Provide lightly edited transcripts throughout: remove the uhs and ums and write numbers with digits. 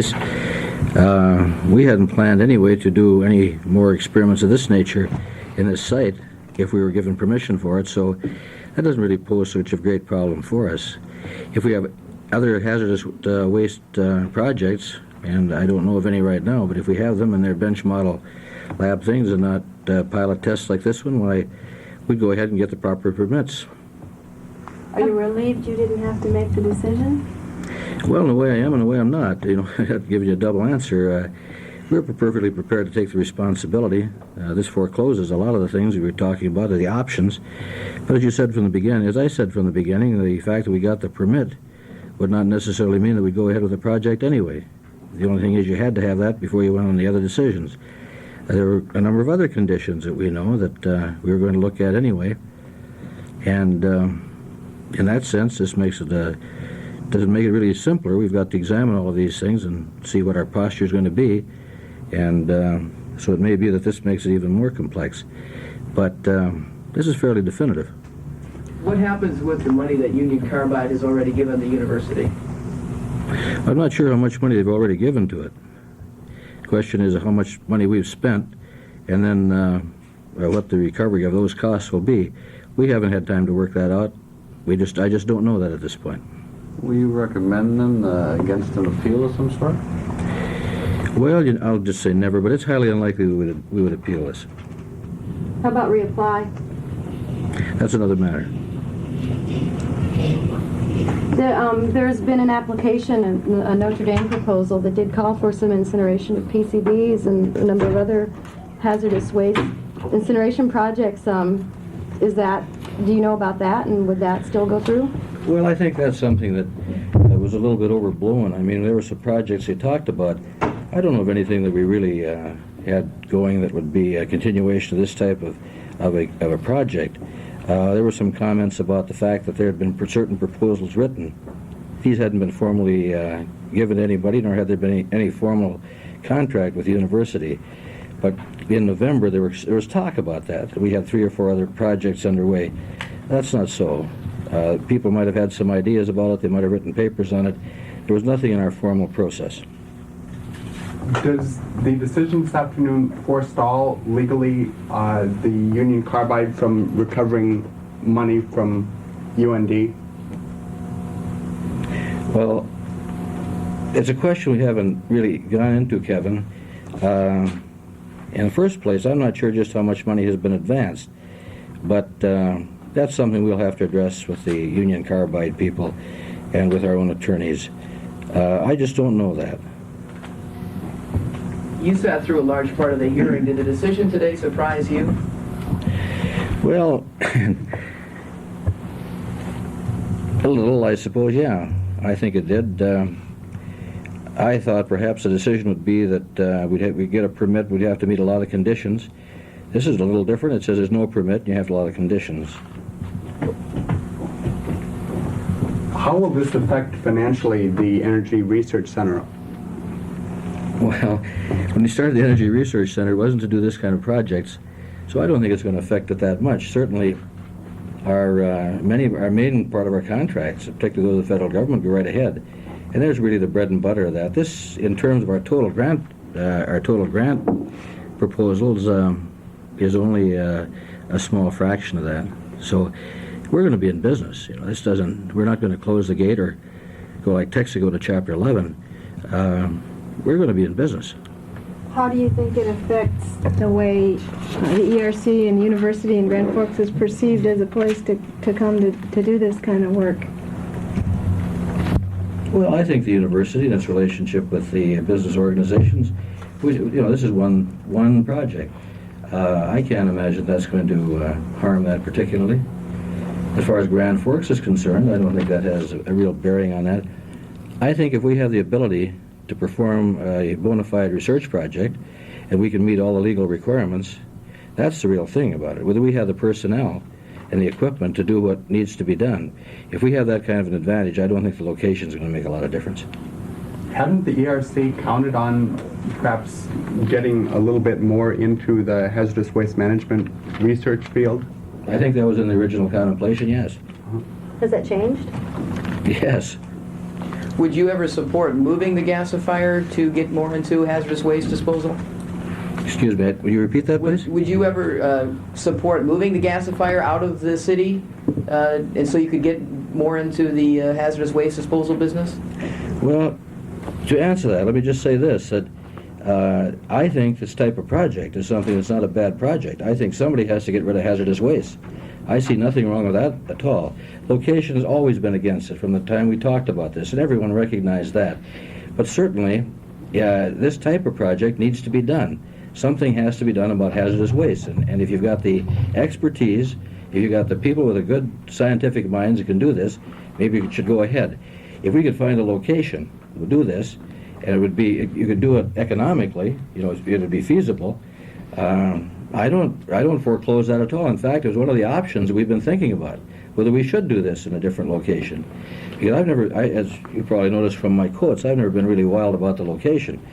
case. We hadn't planned anyway to do any more experiments of this nature in this site if we were given permission for it, so that doesn't really pose such a great problem for us. If we have other hazardous waste projects, and I don't know of any right now, but if we have them and they're bench model lab things and not pilot tests like this one, why, we'd go ahead and get the proper permits. Are you relieved you didn't have to make the decision? Well, in a way I am, in a way I'm not. You know, I have to give you a double answer. We're perfectly prepared to take the responsibility. This forecloses a lot of the things we were talking about, the options. But as you said from the beginning, as I said from the beginning, the fact that we got the permit would not necessarily mean that we'd go ahead with the project anyway. The only thing is you had to have that before you went on the other decisions. There were a number of other conditions that we know that we were going to look at anyway. And in that sense, this makes it doesn't make it really simpler. We've got to examine all of these things and see what our posture is going to be. And so it may be that this makes it even more complex. But this is fairly definitive. What happens with the money that Union Carbide has already given the university? I'm not sure how much money they've already given to it. The question is how much money we've spent and then what the recovery of those costs will be. We haven't had time to work that out. I just don't know that at this point. Will you recommend them against an appeal of some sort? Well, I'll just say never, but it's highly unlikely we would appeal this. How about reapply? That's another matter. There's been an application, a Notre Dame proposal that did call for some incineration of PCBs and a number of other hazardous waste incineration projects. Do you know about that, and would that still go through? Well, I think that's something that was a little bit overblown. I mean, there were some projects they talked about. I don't know of anything that we really had going that would be a continuation of this type of a project. There were some comments about the fact that there had been certain proposals written. These hadn't been formally given to anybody, nor had there been any formal contract with the university. But in November, there was talk about that. We had 3 or 4 other projects underway. That's not so. People might have had some ideas about it. They might have written papers on it. There was nothing in our formal process. Does the decision this afternoon forestall legally the Union Carbide from recovering money from UND? Well, it's a question we haven't really gone into, Kevin. In the first place, I'm not sure just how much money has been advanced, but that's something we'll have to address with the Union Carbide people and with our own attorneys. I just don't know that. You sat through a large part of the hearing. Did the decision today surprise you? Well, a little, I suppose, yeah. I think it did. I thought perhaps the decision would be that we'd get a permit, we'd have to meet a lot of conditions. This is a little different. It says there's no permit, and you have a lot of conditions. How will this affect financially the Energy Research Center? Well, when we started the Energy Research Center, it wasn't to do this kind of projects, so I don't think it's going to affect it that much. Certainly, our main part of our contracts, particularly those of the federal government, go right ahead, and there's really the bread and butter of that. This, in terms of our total grant proposals, is only a small fraction of that. So we're going to be in business. We're not going to close the gate or go like Texaco to Chapter 11. We're going to be in business. How do you think it affects the way the ERC and university in Grand Forks is perceived as a place to come to do this kind of work? Well, I think the university and its relationship with the business organizations, this is one project. I can't imagine that's going to harm that particularly. As far as Grand Forks is concerned, I don't think that has a real bearing on that. I think if we have the ability to perform a bona fide research project and we can meet all the legal requirements, that's the real thing about it. Whether we have the personnel and the equipment to do what needs to be done. If we have that kind of an advantage, I don't think the location is going to make a lot of difference. Hadn't the ERC counted on perhaps getting a little bit more into the hazardous waste management research field? I think that was in the original contemplation, yes. Has that changed? Yes. Would you ever support moving the gasifier to get more into hazardous waste disposal? Excuse me, will you repeat that, please? Would you ever support moving the gasifier out of the city, and so you could get more into the hazardous waste disposal business? Well, to answer that, let me just say this, that I think this type of project is something that's not a bad project. I think somebody has to get rid of hazardous waste. I see nothing wrong with that at all. Location has always been against it from the time we talked about this, and everyone recognized that. But certainly, this type of project needs to be done. Something has to be done about hazardous waste, and if you've got the expertise, if you've got the people with a good scientific minds that can do this, maybe you should go ahead. If we could find a location that would do this, and it would be, you could do it economically, you know, it would be feasible. I don't foreclose that at all. In fact, it was one of the options we've been thinking about, whether we should do this in a different location. Because as you probably noticed from my quotes, I've never been really wild about the location,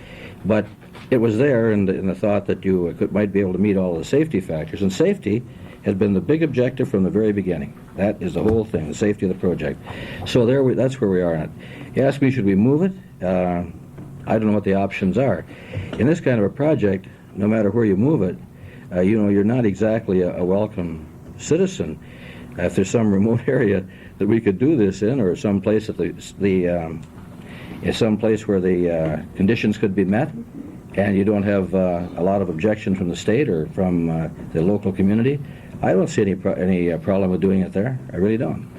but it was there in the thought that you might be able to meet all of the safety factors, and safety has been the big objective from the very beginning. That is the whole thing, the safety of the project. So that's where we are on it. You ask me, should we move it? I don't know what the options are. In this kind of a project, no matter where you move it, you know, you're not exactly a welcome citizen. If there's some remote area that we could do this in, or some place that some place where the conditions could be met, and you don't have a lot of objection from the state or from the local community, I don't see any problem with doing it there. I really don't.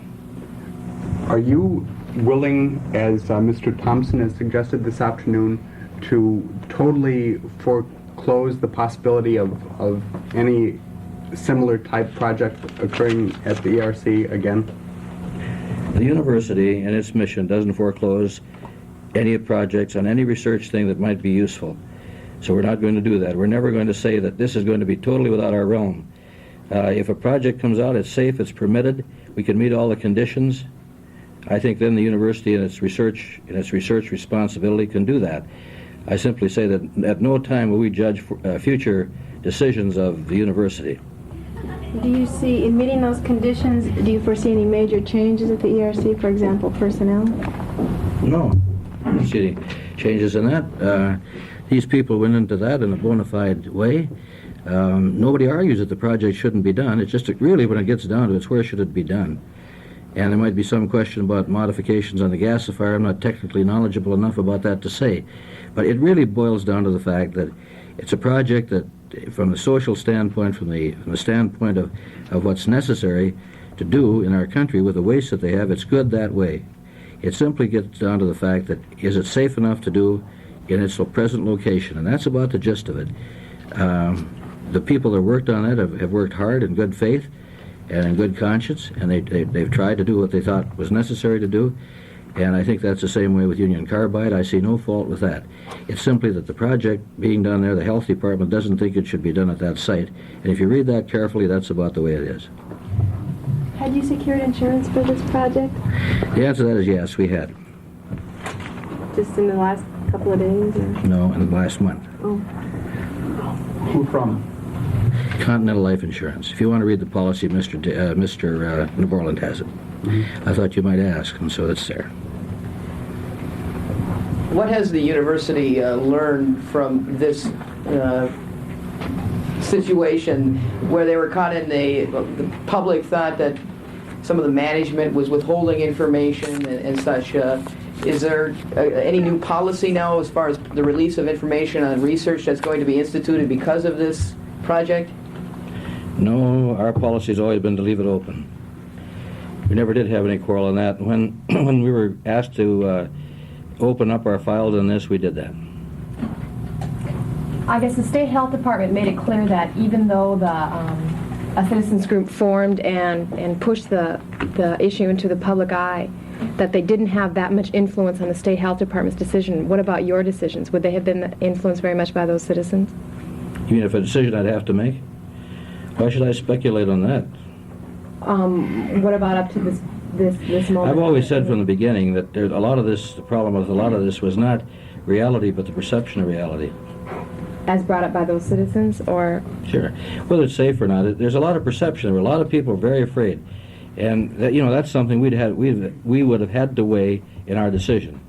Are you willing, as Mr. Thompson has suggested this afternoon, to totally foreclose the possibility of any similar type project occurring at the ERC again? The university and its mission doesn't foreclose any projects on any research thing that might be useful. So we're not going to do that. We're never going to say that this is going to be totally without our realm. If a project comes out, it's safe, it's permitted, we can meet all the conditions, I think then the university and its research responsibility can do that. I simply say that at no time will we judge future decisions of the university. Do you see, in meeting those conditions, do you foresee any major changes at the ERC, for example, personnel? No. I don't see any changes in that. These people went into that in a bona fide way. Nobody argues that the project shouldn't be done. It's just really, when it gets down to it, where should it be done? And there might be some question about modifications on the gasifier. I'm not technically knowledgeable enough about that to say. But it really boils down to the fact that it's a project that, from the social standpoint, from the standpoint of what's necessary to do in our country with the waste that they have, it's good that way. It simply gets down to the fact that, is it safe enough to do in its present location? And that's about the gist of it. The people that worked on it have worked hard in good faith and in good conscience, and they've tried to do what they thought was necessary to do, and I think that's the same way with Union Carbide. I see no fault with that. It's simply that the project being done there, the health department doesn't think it should be done at that site, and if you read that carefully, that's about the way it is. Had you secured insurance for this project? The answer to that is yes, we had. Just in the last couple of days? Or? No, in the last month. Oh. Who from? Continental Life Insurance. If you want to read the policy, Mr. Neborland has it. I thought you might ask, and so it's there. What has the university learned from this situation where they were caught in the public thought that some of the management was withholding information and such? Is there any new policy now as far as the release of information on research that's going to be instituted because of this project? No, our policy has always been to leave it open. We never did have any quarrel on that. When we were asked to open up our files on this, we did that. I guess the State Health Department made it clear that even though a citizens group formed and pushed the issue into the public eye, that they didn't have that much influence on the State Health Department's decision. What about your decisions? Would they have been influenced very much by those citizens? You mean if a decision I'd have to make? Why should I speculate on that? What about up to this moment? I've always said from the beginning that the problem with a lot of this was not reality, but the perception of reality. As brought up by those citizens, or? Sure. Whether it's safe or not, there's a lot of perception. There were a lot of people very afraid. And that's something we would have had to weigh in our decision.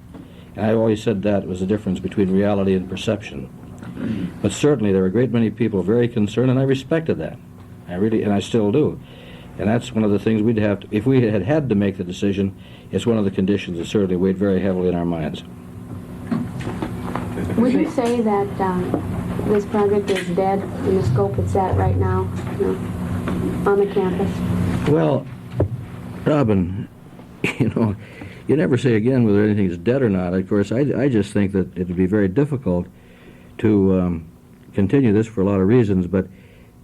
And I always said that was the difference between reality and perception. But certainly there were a great many people very concerned, and I respected that. And I still do. And that's one of the things we'd have to, if we had had to make the decision, it's one of the conditions that certainly weighed very heavily in our minds. Would you say that this project is dead in the scope it's at right now, on the campus? Well, Robin, you never say again whether anything is dead or not. Of course, I just think that it would be very difficult to continue this for a lot of reasons. But,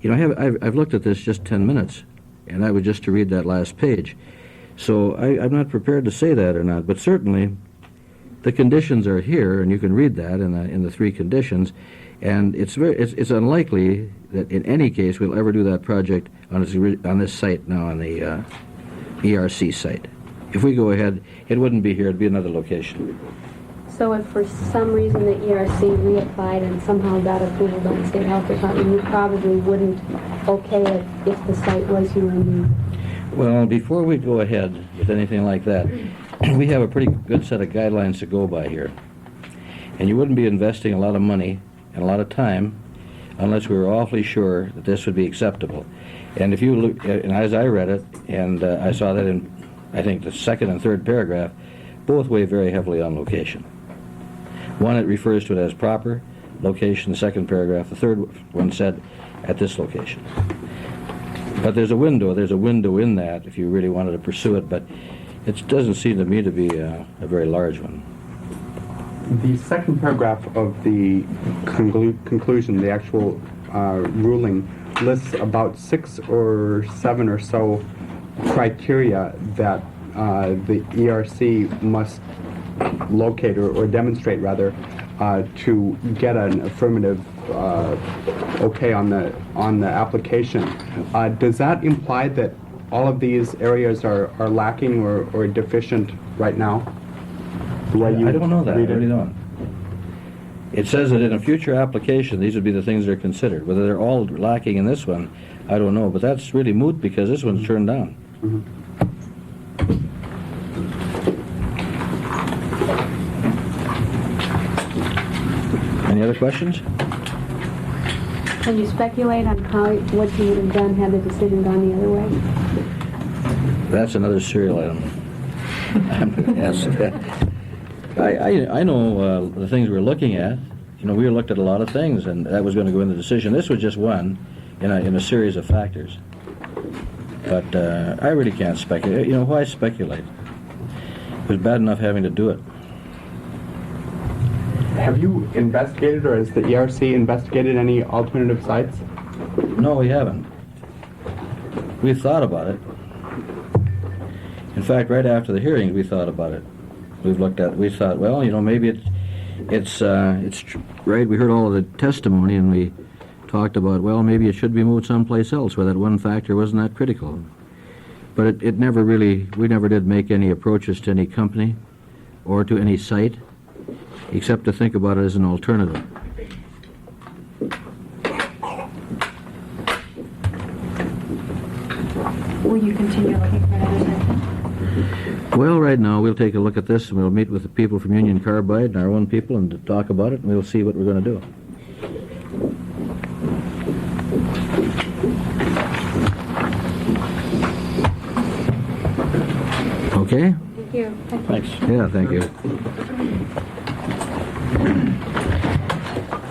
I've looked at this just 10 minutes, and I was just to read that last page. So I'm not prepared to say that or not. But certainly, the conditions are here, and you can read that in the three conditions. And it's unlikely that in any case we'll ever do that project on this site now, on the ERC site. If we go ahead, it wouldn't be here; it'd be another location. So if for some reason the ERC reapplied and somehow got approval by the State Health Department, you probably wouldn't okay it if the site was UND? Well, before we go ahead with anything like that, we have a pretty good set of guidelines to go by here. And you wouldn't be investing a lot of money and a lot of time unless we were awfully sure that this would be acceptable. And if you look, and as I read it, and I saw that in, I think, the second and third paragraph, both weigh very heavily on location. One, it refers to it as proper location, the second paragraph. The third one said at this location. But there's a window in that if you really wanted to pursue it, but it doesn't seem to me to be a very large one. The second paragraph of the conclusion, the actual ruling, lists about 6 or 7 or so criteria that the ERC must locate or demonstrate, rather, to get an affirmative okay on the application. Does that imply that all of these areas are lacking or deficient right now? I don't know that. I really don't. It says that in a future application, these would be the things that are considered. Whether they're all lacking in this one, I don't know. But that's really moot because this one's turned down. Mm-hmm. Any other questions? Can you speculate on what you would have done had the decision gone the other way? That's another serial item. I'm going to ask that. I know the things we're looking at. We looked at a lot of things, and that was going to go in the decision. This was just one in a series of factors. But I really can't speculate. Why speculate? It was bad enough having to do it. Have you investigated, or has the ERC investigated any alternative sites? No, we haven't. We've thought about it. In fact, right after the hearings, we thought about it. We thought, well, maybe it's right. We heard all of the testimony, and we talked about, well, maybe it should be moved someplace else where that one factor wasn't that critical. But we never did make any approaches to any company or to any site, except to think about it as an alternative. Will you continue looking for another site? Well, right now we'll take a look at this, and we'll meet with the people from Union Carbide and our own people and to talk about it, and we'll see what we're going to do. Okay? Thank you. Thanks. Yeah, thank you.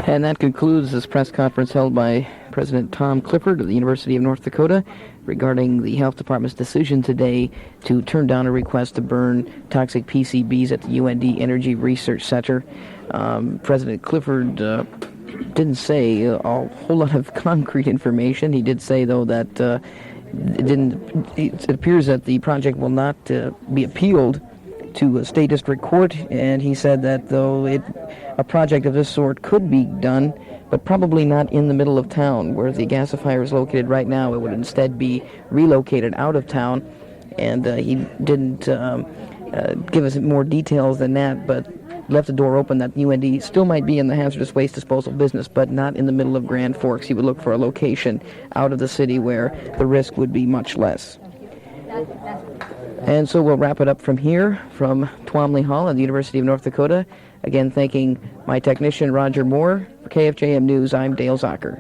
And that concludes this press conference held by President Tom Clifford of the University of North Dakota regarding the Health Department's decision today to turn down a request to burn toxic PCBs at the UND Energy Research Center. President Clifford didn't say a whole lot of concrete information. He did say, though, that it appears that the project will not be appealed to a state district court, and he said that though a project of this sort could be done, but probably not in the middle of town where the gasifier is located right now. It would instead be relocated out of town, and he didn't give us more details than that, but left the door open that UND still might be in the hazardous waste disposal business, but not in the middle of Grand Forks. He would look for a location out of the city where the risk would be much less. And so we'll wrap it up from here, from Twamley Hall at the University of North Dakota. Again, thanking my technician, Roger Moore. For KFJM News, I'm Dale Zocker.